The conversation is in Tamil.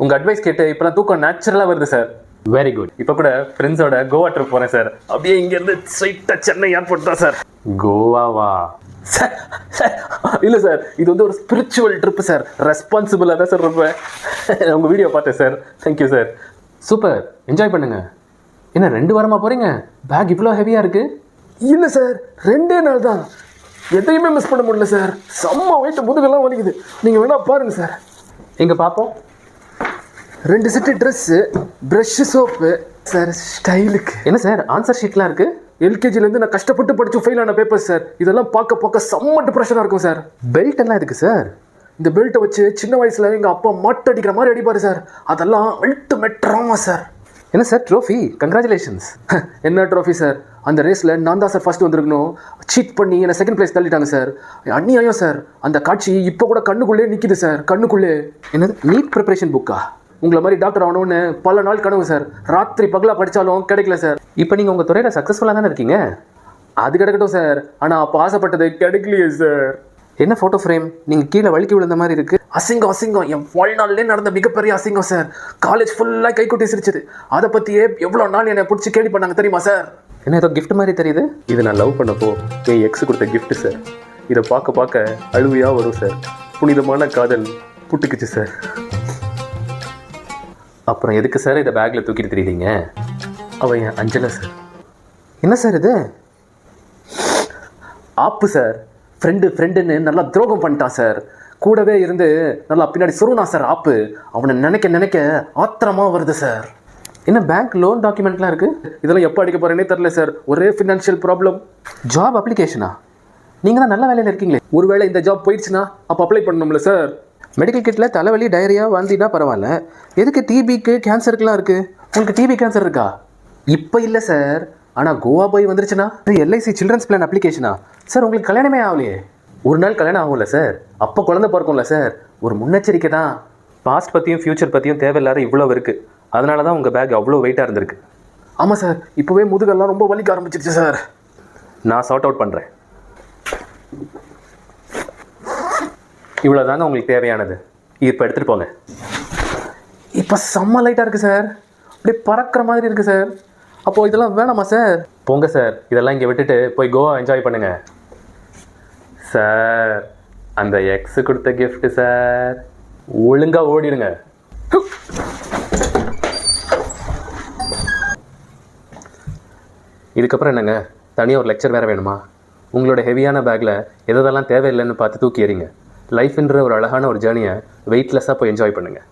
உங்கள் அட்வைஸ் கேட்டு இப்போலாம் தூக்கம் நேச்சுரலாக வருது சார். Very good. இப்போ கூட ஃப்ரெண்ட்ஸோட கோவா ட்ரிப் போகிறேன் சார். அப்படியே இங்கேருந்து ஸ்ட்ரைட்டாக சென்னை ஏர்போர்ட் தான் சார். கோவாவா சார்? சார் இல்லை சார், இது வந்து ஒரு ஸ்பிரிச்சுவல் ட்ரிப்பு சார். ரெஸ்பான்சிபிளாக தான் சார் இருப்பேன். உங்கள் வீடியோ பார்த்தேன் sir. Thank you sir. Super, enjoy பண்ணுங்க. என்ன 2 வாரமாக போகிறீங்க? பேக் இவ்வளோ ஹெவியாக இருக்குது? இல்லை சார், 2 நாள் தான். எதையுமே மிஸ் பண்ண முடியல சார். செம்ம வெயிட், முதுகெல்லாம் வலிக்குது. நீங்கள் வேணா பாருங்கள் சார். எங்கே பார்ப்போம். 2 set dress, brush, soap sir. ஸ்டைலுக்கு என்ன சார் ஆன்சர் ஷீட்லாம் இருக்குது? எல்கேஜிலேருந்து நான் கஷ்டப்பட்டு படித்து ஃபெயில் ஆன பேப்பர் சார். இதெல்லாம் பார்க்க செம்ம டிப்ரெஷனாக இருக்கும் சார். பெல்ட் எல்லாம் இருக்குது சார். இந்த பெல்ட்டை வச்சு சின்ன வயசில் எங்கள் அப்பா மாட்டு அடிக்கிற மாதிரி அடிப்பார் சார். அதெல்லாம் அல்டிமேட் ட்ராமா சார். என்ன சார் ட்ரோஃபி? கங்க்ராச்சுலேஷன்ஸ். என்ன ட்ரோஃபி சார்? அந்த ரேஸில் நான் தான் சார் ஃபர்ஸ்ட் வந்திருக்கணும். சீட் பண்ணி என்னை செகண்ட் பிளேஸ் தள்ளிட்டாங்க சார். அநியாயம் சார். அந்த காட்சி இப்போ கூட கண்ணுக்குள்ளே நிற்கிது சார். கண்ணுக்குள்ளே. என்னது நீட் ப்ரிப்பரேஷன் புக்கா? உங்களை மாதிரி டாக்டர் ஆகணும்னு பல நாள் கனவு சார். ராத்திரி பகலாக படித்தாலும் கிடைக்கல சார். இப்போ நீங்கள் உங்கள் துறையில் சக்ஸஸ்ஃபுல்லாக தானே இருக்கீங்க? அது கிடைக்கட்டும் சார். ஆனால் அப்போ ஆசைப்பட்டது கிடைக்கலையே சார். என்ன ஃபோட்டோ ஃப்ரேம்? நீங்கள் கீழே வழுக்கி விழுந்த மாதிரி இருக்குது. அசிங்கம். என் வாழ்நாள்லேயே நடந்த மிகப்பெரிய அசிங்கம் சார். காலேஜ் ஃபுல்லாக கைக்குட்டி சிரிச்சது. அதை பற்றியே எவ்வளோ நாள் என்னை பிடிச்சி கேள்வி பண்ணாங்க தெரியுமா சார்? என்ன ஏதோ கிஃப்ட் மாதிரி தெரியுது. இது நான் லவ் பண்ணப்போ என் எக்ஸ் கொடுத்த கிஃப்ட் சார். இதை பார்க்க அழுவையாக வரும் சார். புனிதமான காதல் புட்டுக்குச்சு சார். அப்புறம் எதுக்கு சார் இதை பேக்கில் தூக்கிட்டு தெரியுறீங்க? அவன் என் அஞ்சலை சார். என்ன சார் இது? ஆப்பு சார். ஃப்ரெண்டுன்னு நல்லா துரோகம் பண்ணிட்டான் சார். கூடவே இருந்து நல்லா பின்னாடி சுருனா சார் ஆப்பு. அவனை நினைக்க ஆத்திரமாக வருது சார். என்ன பேங்க் லோன் டாக்குமெண்ட்லாம் இருக்குது? இதெல்லாம் எப்போ அடிக்க போகிறேன்னே தெரில சார். ஒரே ஃபினான்ஷியல் ப்ராப்ளம். ஜாப் அப்ளிகேஷனா? நீங்கள் தான் நல்ல வேலையில் இருக்கீங்களே. ஒருவேளை இந்த ஜாப் போயிடுச்சுன்னா அப்போ அப்ளை பண்ணணும்ல சார். மெடிக்கல் கிட்டில் தலைவலி, டயரியா, வாந்தினா பரவாயில்ல. எதுக்கு டிபிக்கு, கேன்சருக்குலாம் இருக்குது? உங்களுக்கு டிபி கேன்சர் இருக்கா? இப்போ இல்லை சார். ஆனால் கோவா போய் வந்துருச்சுன்னா எல்ஐசி சில்ட்ரன்ஸ் பிளான் அப்ளிகேஷனா? சார் உங்களுக்கு கல்யாணமே ஆகலையே? ஒரு நாள் கல்யாணம் ஆகும்ல சார். அப்போ குழந்தை பிறக்கும்ல சார். ஒரு முன்னெச்சரிக்கை தான். பாஸ்ட் பற்றியும் ஃப்யூச்சர் பற்றியும் தேவையில்லாத இவ்வளோ இருக்குது. அதனால தான் உங்கள் பேக் அவ்வளோ வெயிட்டாக இருந்திருக்கு. ஆமாம் சார். இப்போவே முதுகெல்லாம் ரொம்ப வலிக்க ஆரம்பிச்சிருச்சு சார். நான் சார்ட் அவுட் பண்ணுறேன். இவ்வளோ தாங்க உங்களுக்கு தேவையானது. இப்போ எடுத்துகிட்டு போங்க. இப்போ செம்ம லைட்டாக இருக்குது சார். அப்படியே பறக்கிற மாதிரி இருக்குது சார். அப்போது இதெல்லாம் வேணாமா சார்? போங்க சார், இதெல்லாம் இங்கே விட்டுட்டு போய் கோவா என்ஜாய் பண்ணுங்க சார். அந்த எக்ஸு கொடுத்த கிஃப்ட் சார். ஒழுங்காக ஓடிடுங்க. இதுக்கப்புறம் என்னங்க, தனியாக ஒரு லெக்சர் வேறு வேணுமா? உங்களோட ஹெவியான பேக்கில் எதெல்லாம் தேவையில்லைன்னு பார்த்து தூக்கி எறிங்க. லைஃப்ன்ற ஒரு அழகான ஒரு ஜேர்னியை வெயிட்லெஸ்ஸாக போய் என்ஜாய் பண்ணுங்கள்.